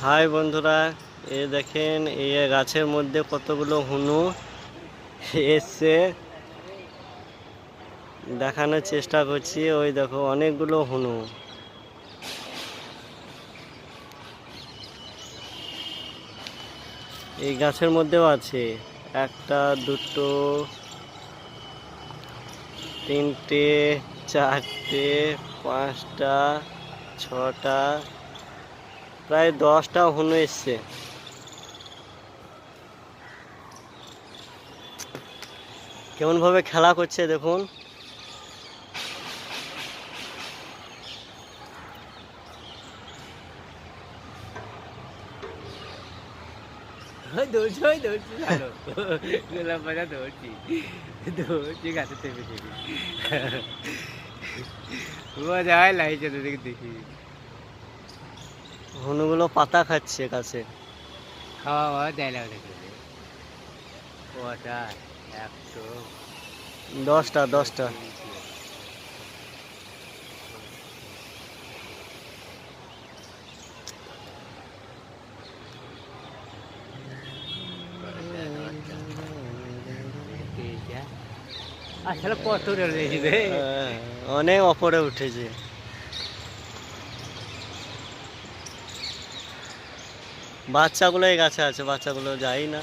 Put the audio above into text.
High বন্ধুরা, এই দেখেন এই গাছের মধ্যে কতগুলো হনু এসছে। দেখানোর চেষ্টা করছি। ওই দেখো অনেকগুলো হনু। এই গাছের মধ্যেও আছে একটা, দুটো, তিনটে, চারটে, পাঁচটা, ছটা, প্রায় 10টা হনু এসছে। কেমন ভাবে খেলা করছে দেখুন। হনুগুলো পাতা খাচ্ছে গাছে। খাওয়া খাওয়া দেয় না ওদেরকে। কটা? 100, 10টা। আসলে কত রে? অনেক ওপরে উঠেছে। বাচ্চাগুলো এই গাছে আছে, বাচ্চাগুলো যাই না।